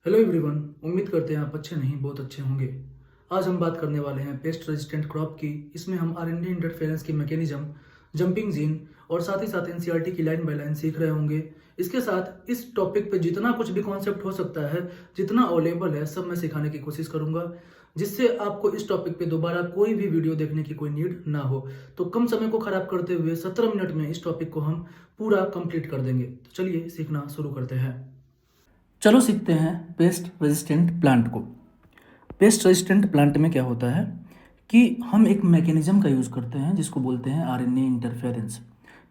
Hello everyone. उम्मीद करते हैं आप अच्छे नहीं बहुत अच्छे होंगे। आज हम बात करने वाले हैं पेस्ट रेजिस्टेंट क्रॉप की। इसमें हम आरएनडी इंटरफेरेंस की मैकेनिज्म, जंपिंग जीन और साथ ही साथ एनसीईआरटी की लाइन बाय लाइन सीख रहे होंगे। इसके साथ इस टॉपिक पे जितना कुछ भी कॉन्सेप्ट हो सकता है, जितना अवेलेबल है, सब मैं सिखाने की कोशिश करूंगा, जिससे आपको इस टॉपिक पे दोबारा कोई भी वीडियो देखने की कोई नीड ना हो। तो कम समय को खराब करते हुए 17 मिनट में इस टॉपिक को हम पूरा कंप्लीट कर देंगे। तो चलिए सीखना शुरू करते हैं। चलो सीखते हैं पेस्ट रेजिस्टेंट प्लांट को। पेस्ट रेजिस्टेंट प्लांट में क्या होता है कि हम एक मैकेनिज्म का यूज़ करते हैं जिसको बोलते हैं RNA interference.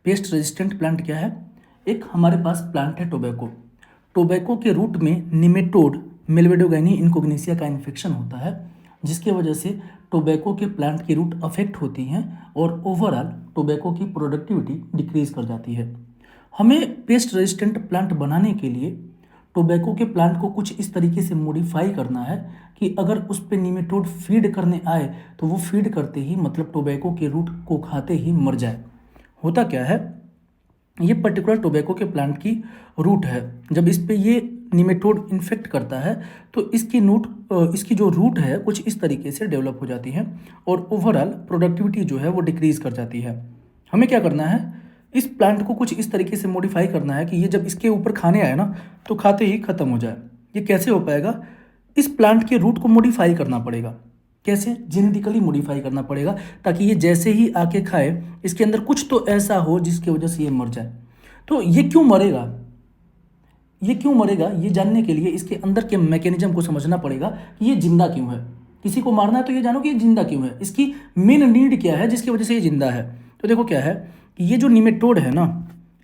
Pest resistant plant क्या है? एक हमारे पास प्लांट है टोबैको। टोबैको के रूट में निमेटोड मेलवेडोगाइनी इनकोग्निसिया का इन्फेक्शन होता है, जिसके वजह से टोबैको के प्लांट की रूट अफेक्ट होती हैं और ओवरऑल टोबैको की प्रोडक्टिविटी डिक्रीज कर जाती है। हमें पेस्ट रेजिस्टेंट प्लांट बनाने के लिए टोबैको के प्लांट को कुछ इस तरीके से मॉडिफाई करना है कि अगर उस पे निमेटोड फीड करने आए तो वो फीड करते ही मतलब टोबैको के रूट को खाते ही मर जाए। होता क्या है, ये पर्टिकुलर टोबैको के प्लांट की रूट है। जब इस पे ये निमेटोड इन्फेक्ट करता है तो इसकी जो रूट है कुछ इस तरीके से डेवलप हो जाती है और ओवरऑल प्रोडक्टिविटी जो है वो डिक्रीज कर जाती है। हमें क्या करना है, इस प्लांट को कुछ इस तरीके से मॉडिफाई करना है कि ये जब इसके ऊपर खाने आए ना तो खाते ही खत्म हो जाए। ये कैसे हो पाएगा? इस प्लांट के रूट को मॉडिफाई करना पड़ेगा। कैसे? जेनेटिकली मॉडिफाई करना पड़ेगा ताकि ये जैसे ही आके खाए इसके अंदर कुछ तो ऐसा हो जिसकी वजह से ये मर जाए। तो ये क्यों मरेगा, ये क्यों मरेगा, ये जानने के लिए इसके अंदर के मैकेनिज्म को समझना पड़ेगा कि ये जिंदा क्यों है। किसी को मारना है तो ये जानो कि ये जिंदा क्यों है, इसकी मेन नीड क्या है जिसकी वजह से ये जिंदा है। तो देखो क्या है कि ये जो निमेटोड है ना,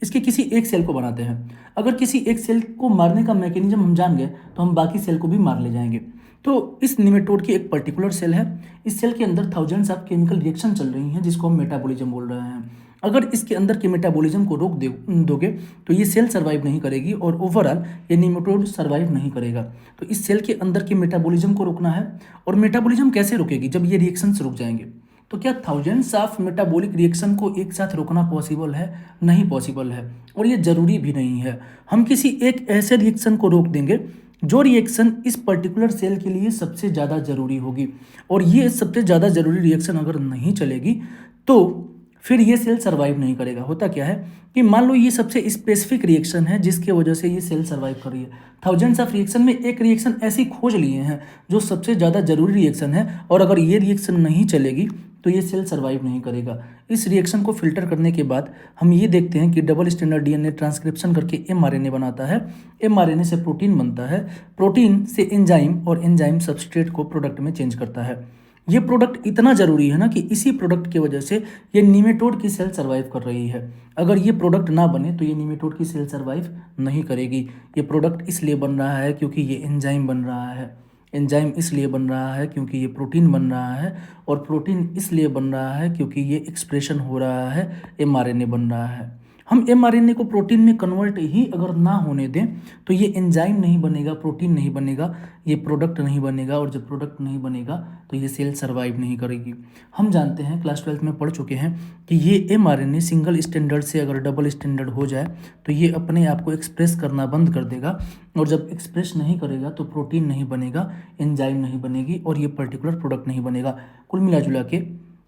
इसके किसी एक सेल को बनाते हैं। अगर किसी एक सेल को मारने का मैकेनिज्म हम जान गए तो हम बाकी सेल को भी मार ले जाएंगे। तो इस निमेटोड की एक पर्टिकुलर सेल है, इस सेल के अंदर थाउजेंड्स ऑफ केमिकल रिएक्शन चल रही हैं जिसको हम मेटाबॉलिज्म बोल रहे हैं। अगर इसके अंदर के मेटाबॉलिज्म को रोक दोगे तो ये सेल सर्वाइव नहीं करेगी और ओवरऑल ये निमेटोड सर्वाइव नहीं करेगा। तो इस सेल के अंदर के मेटाबॉलिज्म को रोकना है। और मेटाबॉलिज्म कैसे रुकेगी? जब ये रिएक्शंस रुक जाएंगे। तो क्या थाउजेंड्स ऑफ मेटाबॉलिक रिएक्शन को एक साथ रोकना पॉसिबल है? नहीं पॉसिबल है और ये ज़रूरी भी नहीं है। हम किसी एक ऐसे रिएक्शन को रोक देंगे जो रिएक्शन इस पर्टिकुलर सेल के लिए सबसे ज़्यादा ज़रूरी होगी, और ये सबसे ज़्यादा ज़रूरी रिएक्शन अगर नहीं चलेगी तो फिर ये सेल सर्वाइव नहीं करेगा। होता क्या है कि मान लो ये सबसे स्पेसिफिक रिएक्शन है जिसकी वजह से ये सेल सर्वाइव कर रही है। थाउजेंड्स ऑफ रिएक्शन में एक रिएक्शन ऐसी खोज लिए हैं जो सबसे ज़्यादा जरूरी रिएक्शन है, और अगर ये रिएक्शन नहीं चलेगी तो ये सेल सर्वाइव नहीं करेगा। इस रिएक्शन को फिल्टर करने के बाद हम ये देखते हैं कि डबल स्टैंडर्ड डीएनए ट्रांसक्रिप्शन करके एमआरएनए बनाता है, एमआरएनए से प्रोटीन बनता है, प्रोटीन से एंजाइम और एंजाइम सबस्ट्रेट को प्रोडक्ट में चेंज करता है। ये प्रोडक्ट इतना ज़रूरी है ना कि इसी प्रोडक्ट की वजह से ये निमेटोड की सेल सर्वाइव कर रही है। अगर ये प्रोडक्ट ना बने तो ये निमेटोड की सेल सर्वाइव नहीं करेगी। ये प्रोडक्ट इसलिए बन रहा है क्योंकि ये एंजाइम बन रहा है, एंजाइम इसलिए बन रहा है क्योंकि ये प्रोटीन बन रहा है, और प्रोटीन इसलिए बन रहा है क्योंकि ये एक्सप्रेशन हो रहा है, एमआरएनए बन रहा है। हम एमआरएनए को प्रोटीन में कन्वर्ट ही अगर ना होने दें तो ये एंजाइम नहीं बनेगा, प्रोटीन नहीं बनेगा, ये प्रोडक्ट नहीं बनेगा, और जब प्रोडक्ट नहीं बनेगा तो ये सेल सर्वाइव नहीं करेगी। हम जानते हैं, क्लास 12 में पढ़ चुके हैं कि ये एमआरएनए सिंगल स्टैंडर्ड से अगर डबल स्टैंडर्ड हो जाए तो ये अपने आप को एक्सप्रेस करना बंद कर देगा, और जब एक्सप्रेस नहीं करेगा तो प्रोटीन नहीं बनेगा, एंजाइम नहीं बनेगी, और ये पर्टिकुलर प्रोडक्ट नहीं बनेगा। कुल मिला जुला के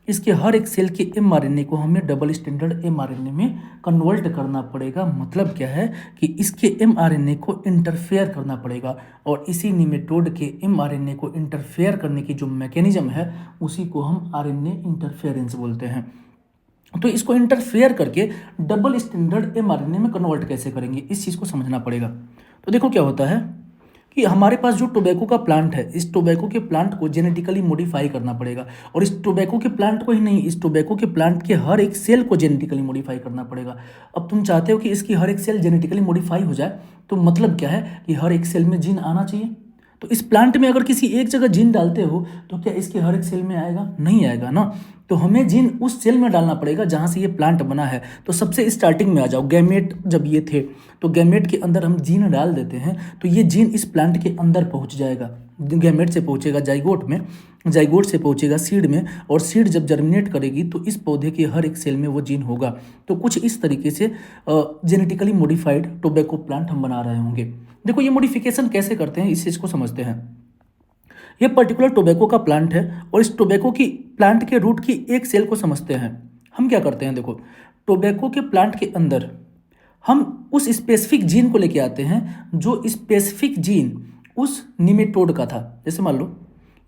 इसके हर एक सेल के एमआरएनए को हमें डबल स्टैंडर्ड एमआरएनए में कन्वर्ट करना पड़ेगा। मतलब क्या है कि इसके एमआरएनए को इंटरफेयर करना पड़ेगा, और इसी निमेटोड के एमआरएनए को इंटरफेयर करने की जो मैकेनिज्म है उसी को हम आरएनए इंटरफेरेंस बोलते हैं। तो इसको इंटरफेयर करके डबल स्टैंडर्ड एमआरएनए में कन्वर्ट कैसे करेंगे, इस चीज़ को समझना पड़ेगा। तो देखो क्या होता है कि हमारे पास जो टोबैको का प्लांट है, इस टोबैको के प्लांट को जेनेटिकली मॉडिफाई करना पड़ेगा, और इस टोबैको के प्लांट को ही नहीं, इस टोबैको के प्लांट के हर एक सेल को जेनेटिकली मॉडिफाई करना पड़ेगा। अब तुम चाहते हो कि इसकी हर एक सेल जेनेटिकली मॉडिफाई हो जाए, तो मतलब क्या है कि हर एक सेल में जीन आना चाहिए। तो इस प्लांट में अगर किसी एक जगह जीन डालते हो तो क्या इसके हर एक सेल में आएगा? नहीं आएगा ना। तो हमें जीन उस सेल में डालना पड़ेगा जहाँ से ये प्लांट बना है। तो सबसे स्टार्टिंग में आ जाओ, गैमेट जब ये थे तो गैमेट के अंदर हम जीन डाल देते हैं तो ये जीन इस प्लांट के अंदर पहुँच जाएगा। गैमेट से पहुँचेगा जाइगोट में, जाइगोट से पहुँचेगा सीड में, और सीड जब जर्मिनेट करेगी तो इस पौधे के हर एक सेल में वो जीन होगा। तो कुछ इस तरीके से जेनेटिकली मॉडिफाइड टोबैको प्लांट हम बना रहे होंगे। देखो ये मॉडिफिकेशन कैसे करते हैं इस चीज़ को समझते हैं। ये पर्टिकुलर टोबैको का प्लांट है और इस टोबैको की प्लांट के रूट की एक सेल को समझते हैं। हम क्या करते हैं, देखो टोबैको के प्लांट के अंदर हम उस स्पेसिफिक जीन को लेके आते हैं जो स्पेसिफिक जीन उस निमेटोड का था। जैसे मान लो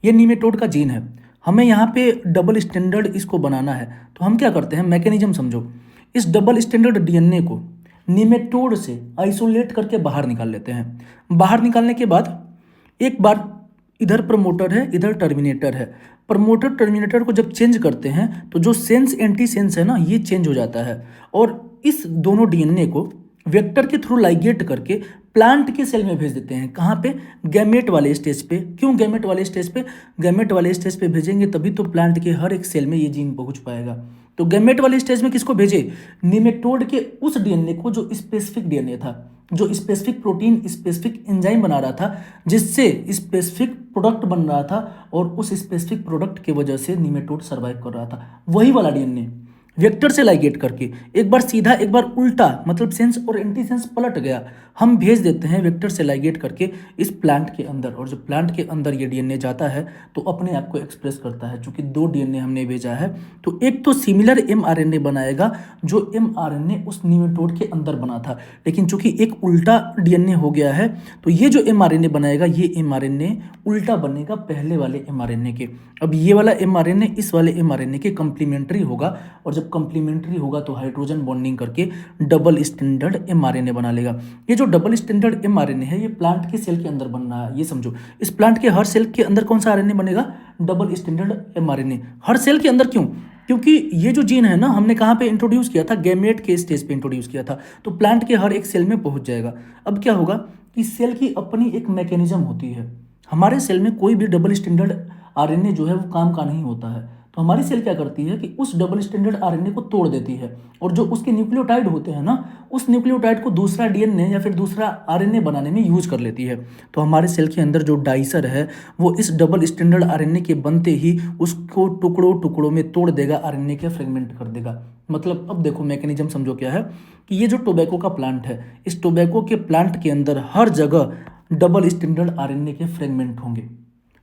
ये निमेटोड का जीन है, हमें यहाँ पे डबल स्टैंडर्ड इसको बनाना है, तो हम क्या करते हैं, मैकेनिज्म समझो। इस डबल स्टैंडर्ड डीएनए को निमेटोड से आइसोलेट करके बाहर निकाल लेते हैं। बाहर निकालने के बाद एक बार इधर प्रमोटर है, इधर टर्मिनेटर है। प्रमोटर टर्मिनेटर को जब चेंज करते हैं तो जो सेंस एंटी सेंस है ना, ये चेंज हो जाता है और इस दोनों डीएनए को वेक्टर के थ्रू लाइगेट करके प्लांट के सेल में भेज देते हैं। कहाँ पे, गैमेट वाले स्टेज पे। क्यों गैमेट वाले स्टेज पे? गैमेट वाले स्टेज पे भेजेंगे तभी तो प्लांट के हर एक सेल में ये जीन पहुंच पाएगा। तो गैमेट वाले स्टेज में किसको भेजे, निमेटोड के उस डीएनए को जो स्पेसिफिक डीएनए था, जो स्पेसिफिक प्रोटीन स्पेसिफिक एंजाइम बना रहा था, जिससे स्पेसिफिक प्रोडक्ट बन रहा था और उस स्पेसिफिक प्रोडक्ट की वजह से निमेटोड सर्वाइव कर रहा था। वही वाला डीएनए वेक्टर से लाइगेट करके एक बार सीधा एक बार उल्टा, मतलब सेंस और एंटी सेंस पलट गया, हम भेज देते हैं वेक्टर से लाइगेट करके इस प्लांट के अंदर। और जब प्लांट के अंदर ये डीएनए जाता है तो अपने आप को एक्सप्रेस करता है। चूंकि दो डीएनए हमने भेजा है तो एक तो सिमिलर एमआरएनए बनाएगा जो एमआरएनए उस निमेटोड के अंदर बना था, लेकिन चूंकि एक उल्टा डीएनए हो गया है तो ये जो एमआरएनए बनाएगा ये एमआरएनए उल्टा बनेगा पहले वाले एमआरएनए के। अब ये वाला एमआरएनए इस वाले एमआरएनए के कंप्लीमेंट्री होगा और जब कंप्लीमेंट्री होगा तो हाइड्रोजन बॉन्डिंग करके डबल स्टैंडर्ड एमआरएनए बना लेगा। ये जो डबल स्टैंडर्ड एमआरएनए है ये प्लांट के सेल के अंदर बन रहा है। ये समझो, इस प्लांट के हर सेल के अंदर कौन सा आरएनए बनेगा, डबल स्टैंडर्ड एमआरएनए। हर सेल के अंदर क्यों? क्योंकि ये जो जीन है ना, हमने कहाँ पे इंट्रोड्यूस किया था, गैमेट के स्टेज पे इंट्रोड्यूस किया था, तो प्लांट के हर एक सेल में पहुंच जाएगा। अब क्या होगा कि सेल की अपनी एक मैकेनिज्म होती है। हमारे सेल में कोई भी डबल स्टैंडर्ड आरएनए जो है वो काम का नहीं होता है, तो हमारी सेल क्या करती है कि उस डबल स्टैंडर्ड आरएनए को तोड़ देती है और जो उसके न्यूक्लियोटाइड होते हैं ना, उस न्यूक्लियोटाइड को दूसरा डीएनए या फिर दूसरा आरएनए बनाने में यूज कर लेती है। तो हमारे सेल के अंदर जो डाइसर है वो इस डबल स्टैंडर्ड आरएनए के बनते ही उसको टुकड़ों टुकड़ों में तोड़ देगा, आरएनए के फ्रेगमेंट कर देगा। मतलब अब देखो मैकेनिज्म समझो क्या है कि ये जो टोबैको का प्लांट है, इस टोबैको के प्लांट के अंदर हर जगह डबल स्टैंडर्ड आरएनए के फ्रेगमेंट होंगे।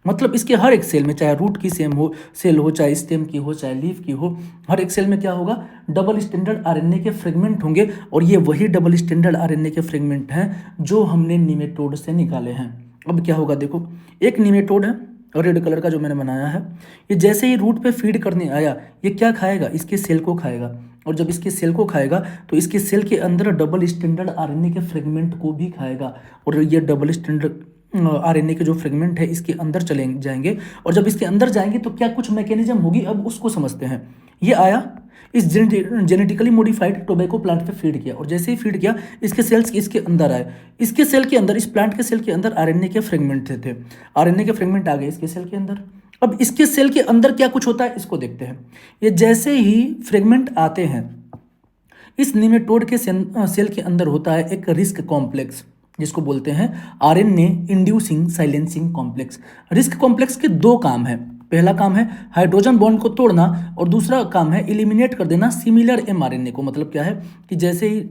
मतलब इसके हर एक सेल में, चाहे रूट की सेल हो, चाहे स्टेम की हो, चाहे लीफ की हो, हर एक सेल में क्या होगा, डबल स्टैंडर्ड आरएनए के फ्रेगमेंट होंगे। और ये वही डबल स्टैंडर्ड आरएनए के फ्रेगमेंट हैं जो हमने निमेटोड से निकाले हैं। अब क्या होगा, देखो एक निमेटोड है और रेड कलर का जो मैंने बनाया है, ये जैसे ही रूट पे फीड करने आया, ये क्या खाएगा, इसके सेल को खाएगा। और जब इसके सेल को खाएगा तो इसके सेल के अंदर डबल स्टैंडर्ड आरएनए के फ्रेगमेंट को भी खाएगा और ये डबल स्टैंडर्ड आरएनए के जो फ्रेगमेंट है इसके अंदर चले जाएंगे। और जब इसके अंदर जाएंगे तो क्या कुछ मैकेनिज्म होगी, अब उसको समझते हैं। ये आया, इस जेनेटिकली मॉडिफाइड टोबैको प्लांट पे फीड किया और जैसे ही फीड किया इसके सेल्स इसके अंदर आए। इसके सेल के अंदर, इस प्लांट के सेल के अंदर आरएनए के फ्रेगमेंट थे। आरएनए के फ्रेगमेंट आ गए इसके सेल के अंदर। अब इसके सेल के अंदर क्या कुछ होता है इसको देखते हैं। ये जैसे ही फ्रेगमेंट आते हैं, इस निमेटोड के सेल के अंदर होता है एक रिस्क कॉम्प्लेक्स, जिसको बोलते हैं RNA inducing silencing complex. Risk complex के दो काम है। पहला काम है हाइड्रोजन बॉन्ड को तोड़ना और दूसरा काम है एलिमिनेट कर देना सिमिलर एमआरएनए को। मतलब क्या है कि जैसे ही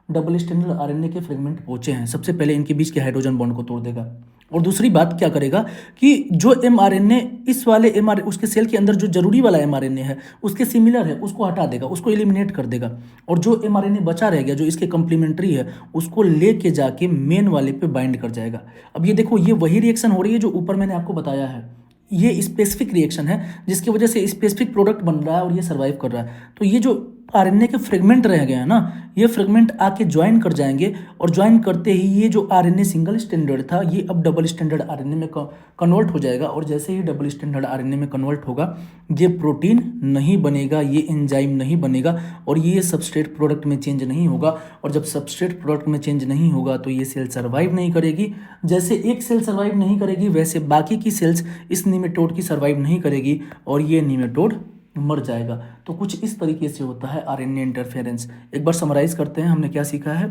डबल स्टैंडर्ड आरएनए के फ्रेगमेंट पहुंचे हैं, सबसे पहले इनके बीच के हाइड्रोजन बॉन्ड को तोड़ देगा। और दूसरी बात क्या करेगा कि जो एमआरएनए इस वाले एमआरएनए उसके सेल के अंदर जो जरूरी वाला एमआरएनए है उसके सिमिलर है, उसको हटा देगा, उसको एलिमिनेट कर देगा। और जो एमआरएनए बचा रह गया जो इसके कंप्लीमेंट्री है उसको लेके जाके मेन वाले पे बाइंड कर जाएगा। अब ये देखो, ये वही रिएक्शन हो रही है जो ऊपर मैंने आपको बताया है। ये स्पेसिफिक रिएक्शन है जिसकी वजह से स्पेसिफिक प्रोडक्ट बन रहा है और ये सर्वाइव कर रहा है। तो ये जो आरएनए के फ्रेगमेंट रह गए हैं ना, ये फ्रेगमेंट आके ज्वाइन कर जाएंगे और ज्वाइन करते ही ये जो आरएनए सिंगल स्टैंडर्ड था ये अब डबल स्टैंडर्ड आरएनए में कन्वर्ट हो जाएगा। और जैसे ही डबल स्टैंडर्ड आरएनए में कन्वर्ट होगा, ये प्रोटीन नहीं बनेगा, ये एंजाइम नहीं बनेगा और ये सबस्ट्रेट प्रोडक्ट में चेंज नहीं होगा। और जब सबस्ट्रेट प्रोडक्ट में चेंज नहीं होगा तो ये सेल सर्वाइव नहीं करेगी। जैसे एक सेल सर्वाइव नहीं करेगी वैसे बाकी की सेल्स इस निमेटोड की सर्वाइव नहीं करेगी और ये निमेटोड मर जाएगा। तो कुछ इस तरीके से होता है आरएनए इंटरफेरेंस। एक बार समराइज करते हैं, हमने क्या सीखा है।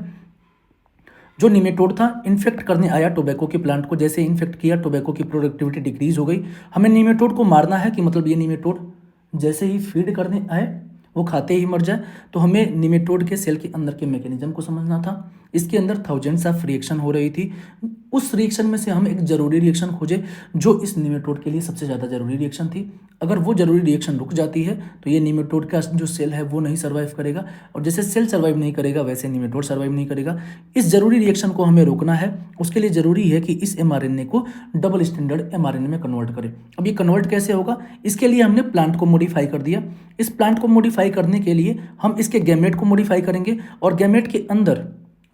जो निमेटोड था इन्फेक्ट करने आया टोबैको के प्लांट को, जैसे इन्फेक्ट किया टोबैको की प्रोडक्टिविटी डिक्रीज हो गई। हमें निमेटोड को मारना है कि मतलब ये निमेटोड जैसे ही फीड करने आए वो खाते ही मर जाए। तो हमें निमेटोड के सेल के अंदर के मैकेनिज्म को समझना था। इसके अंदर थाउजेंड्स ऑफ रिएक्शन हो रही थी। उस रिएक्शन में से हम एक जरूरी रिएक्शन खोजे जो इस निमेटोड के लिए सबसे ज़्यादा जरूरी रिएक्शन थी। अगर वो जरूरी रिएक्शन रुक जाती है तो ये निमेटोड का जो सेल है वो नहीं सर्वाइव करेगा, और जैसे सेल सर्वाइव नहीं करेगा वैसे निमेटोड सर्वाइव नहीं करेगा। इस जरूरी रिएक्शन को हमें रोकना है। उसके लिए जरूरी है कि इस एमआरएनए को डबल स्टैंडर्ड एमआरएनए में कन्वर्ट करें। अब ये कन्वर्ट कैसे होगा, इसके लिए हमने प्लांट को मॉडिफाई कर दिया। इस प्लांट को मॉडिफाई करने के लिए हम इसके गैमेट को मॉडिफाई करेंगे, और गैमेट के अंदर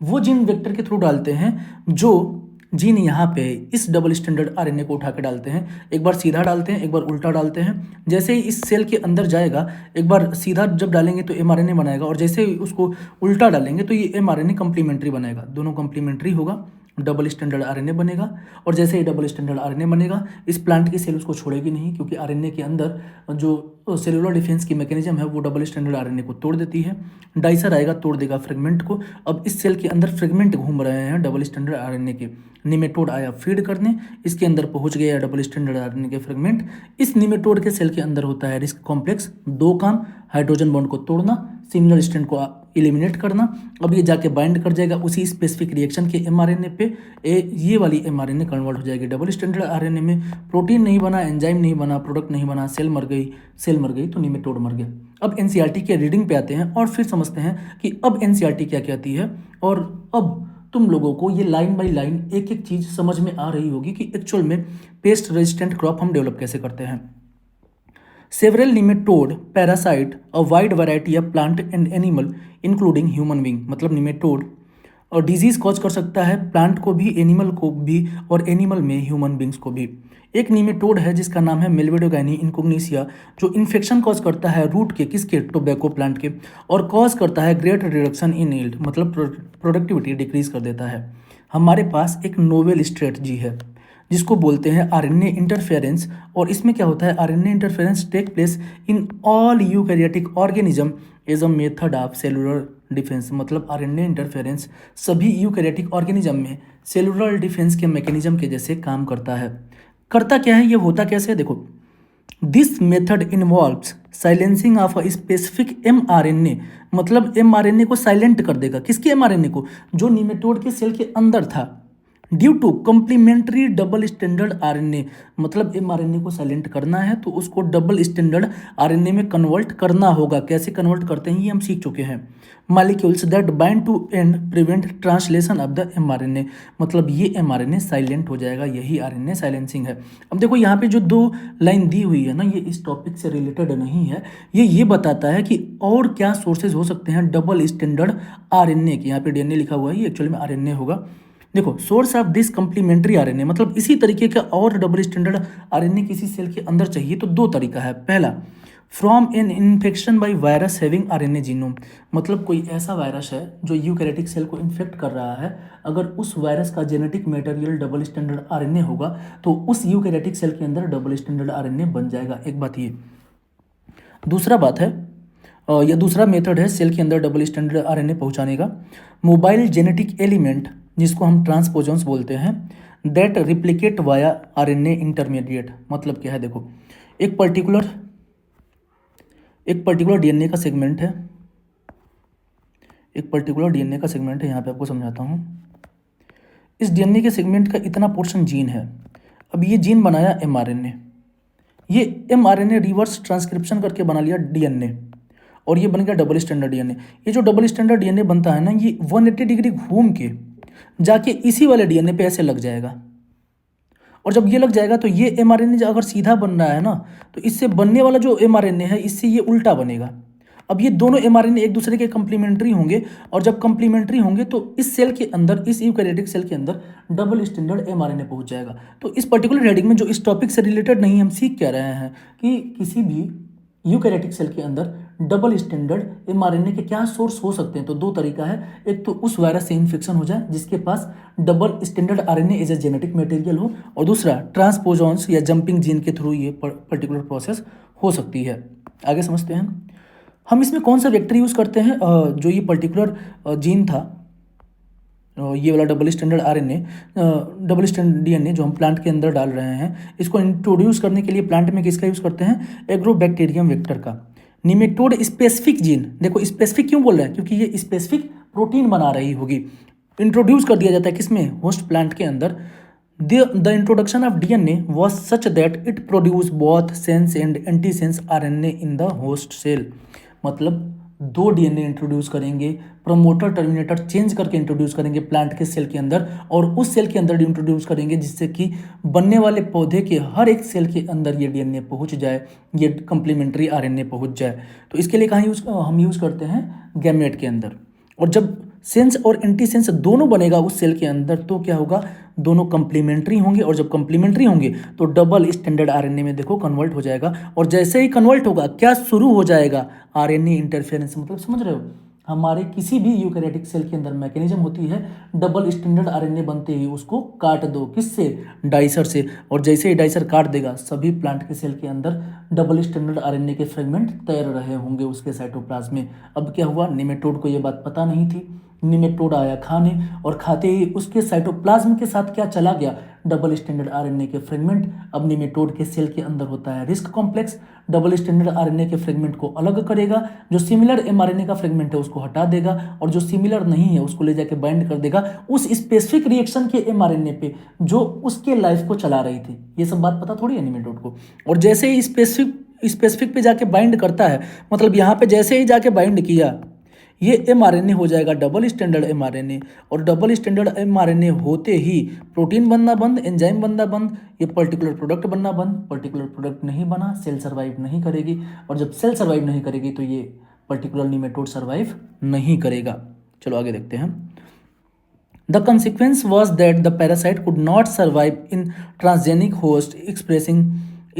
वो जीन वेक्टर के थ्रू डालते हैं जो जीन यहाँ पे इस डबल स्टैंडर्ड आरएनए को उठा के डालते हैं। एक बार सीधा डालते हैं, एक बार उल्टा डालते हैं। जैसे ही इस सेल के अंदर जाएगा, एक बार सीधा जब डालेंगे तो एमआरएनए बनाएगा, और जैसे ही उसको उल्टा डालेंगे तो ये एमआरएनए कंप्लीमेंट्री बनाएगा। दोनों कंप्लीमेंट्री होगा, डबल स्टैंडर्ड आरएनए बनेगा। और जैसे ही डबल स्टैंडर्ड आरएनए बनेगा, इस प्लांट की सेल उसको छोड़ेगी नहीं, क्योंकि आरएनए के अंदर जो सेलुलर डिफेंस की मैकेनिज्म है वो डबल स्टैंडर्ड आरएनए को तोड़ देती है। डाइसर आएगा, तोड़ देगा फ्रेगमेंट को। अब इस सेल के अंदर फ्रेगमेंट घूम रहे हैं डबल स्टैंडर्ड आरएनए के। निमेटोड आया फीड करने, इसके अंदर पहुंच गया डबल स्टैंडर्ड आरएनए के फ्रेगमेंट। इस निमेटोड के सेल के अंदर होता है रिस्क कॉम्प्लेक्स। दो काम, हाइड्रोजन बॉन्ड को तोड़ना, सिमिलर स्ट्रैंड को एलिमिनेट करना। अब ये जाके बाइंड कर जाएगा उसी स्पेसिफिक रिएक्शन के एमआरएनए पे। ये वाली एमआरएनए कन्वर्ट हो जाएगी डबल स्टैंडर्ड आरएनए में। प्रोटीन नहीं बना, एंजाइम नहीं बना, प्रोडक्ट नहीं बना, सेल मर गई तो निमेटोड मर गया। अब एनसीईआरटी के रीडिंग पे आते हैं और फिर समझते हैं कि अब एनसीईआरटी क्या कहती है, और अब तुम लोगों को ये लाइन बाय लाइन एक एक चीज समझ में आ रही होगी कि एक्चुअल में पेस्ट रेजिस्टेंट क्रॉप हम डेवलप कैसे करते हैं। Several nematode parasite a wide variety of plant and animal including human being। मतलब निमेटोड और डिजीज कॉज कर सकता है प्लांट को भी, एनिमल को भी, और एनिमल में ह्यूमन बींग्स को भी। एक निमेटोड है जिसका नाम है मेल्विडोगाइनी इनकोग्निसिया, जो इन्फेक्शन कॉज करता है रूट के, किसके, टोबैको प्लांट के, और कॉज करता है ग्रेट रिडक्शन इन यील्ड, मतलब प्रोडक्टिविटी डिक्रीज कर देता है। हमारे पास एक नोवेल स्ट्रेटजी है जिसको बोलते हैं आरएनए इंटरफेरेंस, और इसमें क्या होता है, RNA interference take place in all eukaryotic organism as a method of cellular defence. मतलब आरएनए इंटरफेरेंस सभी यूकैरियोटिक ऑर्गेनिज्म में सेलुलर डिफेंस के मैकेनिज्म के जैसे काम करता है। करता क्या है, ये होता कैसे है, देखो। This method involves silencing of a specific mRNA, मतलब एमआरएनए को साइलेंट कर देगा। किसके एमआरएनए को, जो निमेटोड के सेल के अंदर था। Due to complementary double standard RNA, मतलब एमआरएनए को साइलेंट करना है तो उसको डबल स्टैंडर्ड आरएनए में कन्वर्ट करना होगा। कैसे कन्वर्ट करते हैं ये हम सीख चुके हैं। Molecules that bind to and prevent translation of the mRNA, मतलब ये एमआरएनए साइलेंट हो जाएगा, यही आरएनए साइलेंसिंग है। अब देखो यहाँ पे जो दो लाइन दी हुई है ना, ये इस टॉपिक से रिलेटेड नहीं है। ये बताता है कि और क्या सोर्सेज हो सकते हैं डबल स्टैंडर्ड आरएनए के। यहाँ पे डीएनए लिखा हुआ है, ये एक्चुअली में आरएनए होगा। देखो, source of this complementary RNA, मतलब इसी तरीके का और डबल स्टैंडर्ड आरएनए किसी सेल के अंदर चाहिए तो दो तरीका है। पहला, from an infection by virus having RNA genome, मतलब कोई ऐसा वायरस है जो यूकैरियोटिक सेल को इन्फेक्ट कर रहा है। अगर उस वायरस का genetic material double standard RNA होगा तो उस यूकैरियोटिक सेल के अंदर डबल स्टैंडर्ड आरएनए बन जाएगा। एक बात ये। दूसरा बात है, या दूसरा मेथड है सेल के अंदर डबल स्टैंडर्ड आरएनए पहुंचाने का, मोबाइल जेनेटिक एलिमेंट, जिसको हम ट्रांसपोजन्स बोलते हैं, that replicate via RNA intermediate. मतलब क्या है, देखो, एक पर्टिकुलर डीएनए का सेगमेंट है, यहाँ पे आपको समझाता हूँ। इस डीएनए के सेगमेंट का इतना पोर्शन जीन है। अब ये जीन बनाया एमआरएनए, ये एमआरएनए रिवर्स ट्रांसक्रिप्शन करके बना लिया डीएनए, और ये बन गया डबल स्टैंडर्ड डीएनए। ये जो डबल स्टैंडर्ड डीएनए बनता है ना, ये 180 डिग्री घूम के जाके इसी वाले डीएनए पे ऐसे लग जाएगा, और जब ये लग जाएगा तो ये एमआरएनए अगर सीधा बन रहा है ना, तो इससे बनने वाला जो एमआरएनए है इससे ये उल्टा बनेगा। अब ये दोनों एमआरएनए एक दूसरे के कंप्लीमेंट्री होंगे, और जब कंप्लीमेंट्री होंगे तो इस सेल के अंदर, इस यूकैरियोटिक सेल के अंदर डबल स्टैंडर्ड एमआरएनए पहुंच जाएगा। तो इस पर्टिकुलर हेडिंग में जो इस टॉपिक से रिलेटेड नहीं, हम सीख क्या रहे हैं कि किसी भी यूकैरियोटिक सेल के अंदर डबल स्टैंडर्ड एमआरएनए के क्या सोर्स हो सकते हैं। तो दो तरीका है, एक तो उस वायरस से इन्फेक्शन हो जाए जिसके पास double standard RNA as a genetic material हो, और दूसरा ट्रांसपोजॉन्स या जंपिंग जीन के थ्रू ये पर्टिकुलर प्रोसेस हो सकती है। आगे समझते हैं हम इसमें कौन सा वेक्टर यूज़ करते हैं। जो ये पर्टिकुलर जीन था, ये वाला double standard RNA, double standard DNA जो हम प्लांट के अंदर डाल रहे हैं, इसको इंट्रोड्यूस करने के लिए प्लांट में किसका यूज़ करते हैं, एग्रोबैक्टीरियम वेक्टर का। निमेटोड स्पेसिफिक जीन, देखो स्पेसिफिक क्यों बोल रहे हैं, क्योंकि ये स्पेसिफिक प्रोटीन बना रही होगी, इंट्रोड्यूस कर दिया जाता है किसमें, होस्ट प्लांट के अंदर। The introduction of DNA was such that it produce both sense and antisense RNA in the host cell. मतलब दो डीएनए इंट्रोड्यूस करेंगे, प्रमोटर टर्मिनेटर चेंज करके इंट्रोड्यूस करेंगे प्लांट के सेल के अंदर, और उस सेल के अंदर इंट्रोड्यूस करेंगे जिससे कि बनने वाले पौधे के हर एक सेल के अंदर ये डीएनए पहुंच जाए, ये कंप्लीमेंट्री आरएनए पहुंच जाए। तो इसके लिए कहाँ हम यूज़ करते हैं, गैमेट के अंदर। और जब सेंस और एंटी सेंस दोनों बनेगा उस सेल के अंदर तो क्या होगा, दोनों कंप्लीमेंट्री होंगे, और जब कंप्लीमेंट्री होंगे तो डबल स्टैंडर्ड आरएनए में देखो कन्वर्ट हो जाएगा। और जैसे ही कन्वर्ट होगा क्या शुरू हो जाएगा, आरएनए इंटरफेरेंस। मतलब समझ रहे हो, हमारे किसी भी यूकैरियोटिक सेल के अंदर मैकेनिज्म होती है, डबल स्टैंडर्ड आरएनए बनते ही उसको काट दो, किससे, डाइसर से। और जैसे ही डाइसर काट देगा सभी प्लांट के सेल के अंदर डबल स्टैंडर्ड आरएनए के फ्रेगमेंट तैर रहे होंगे उसके साइटोप्लाज्म में। अब क्या हुआ, निमेटोड को ये बात पता नहीं थी, निमेटोड आया खाने, और खाते ही उसके साइटोप्लाज्म के साथ क्या चला गया, डबल स्टैंडर्ड आरएनए के फ्रेगमेंट। अब निमेटोड के सेल के अंदर होता है risk complex, double standard RNA के फ्रेगमेंट को अलग करेगा, जो सिमिलर एमआरएनए का फ्रेगमेंट है उसको हटा देगा, और जो सिमिलर नहीं है उसको ले जाके बाइंड कर देगा उस स्पेसिफिक रिएक्शन के एमआरएनए पे जो उसके लाइफ को चला रही थी। ये सब बात पता थोड़ी है निमेटोड को। और जैसे ही स्पेसिफिक पे जाके बाइंड करता है, मतलब यहाँ पे जैसे ही जाके बाइंड किया, ये एमआरएनए हो जाएगा डबल स्टैंडर्ड एमआरएनए, और डबल स्टैंडर्ड एमआरएनए होते ही प्रोटीन बनना बंद, एंजाइम बनना बंद, ये पर्टिकुलर प्रोडक्ट बनना बंद। पर्टिकुलर प्रोडक्ट नहीं बना, सेल सर्वाइव नहीं करेगी, और जब सेल सर्वाइव नहीं करेगी तो ये पर्टिकुलर निमेटोड सर्वाइव नहीं करेगा। चलो आगे देखते हैं। The consequence was that the parasite could not survive in transgenic host expressing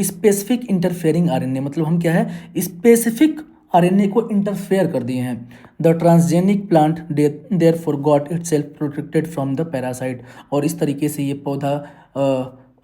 specific interfering RNA। मतलब हम क्या है, स्पेसिफिक आरएनए को इंटरफेयर कर दिए हैं। The transgenic plant therefore got itself protected from the parasite. और इस तरीके से ये पौधा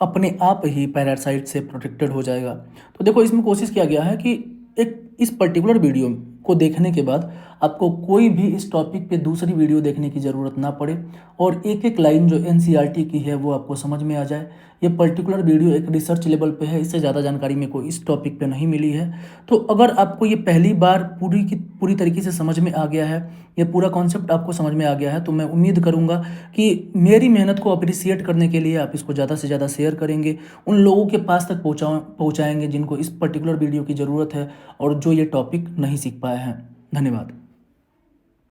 अपने आप ही पैरासाइट से प्रोटेक्टेड हो जाएगा। तो देखो इसमें कोशिश किया गया है कि एक इस पर्टिकुलर वीडियो को देखने के बाद आपको कोई भी इस टॉपिक पे दूसरी वीडियो देखने की ज़रूरत ना पड़े, और एक एक लाइन जो एनसीईआरटी की है वो आपको समझ में आ जाए। ये पर्टिकुलर वीडियो एक रिसर्च लेवल पे है, इससे ज़्यादा जानकारी मेरे को इस टॉपिक पे नहीं मिली है। तो अगर आपको ये पहली बार पूरी तरीके से समझ में आ गया है, ये पूरा कॉन्सेप्ट आपको समझ में आ गया है, तो मैं उम्मीद करूँगा कि मेरी मेहनत को अप्रिसिएट करने के लिए आप इसको ज़्यादा से ज़्यादा शेयर करेंगे, उन लोगों के पास तक पहुँचाएंगे जिनको इस पर्टिकुलर वीडियो की ज़रूरत है और जो ये टॉपिक नहीं सीख पाए हैं। धन्यवाद।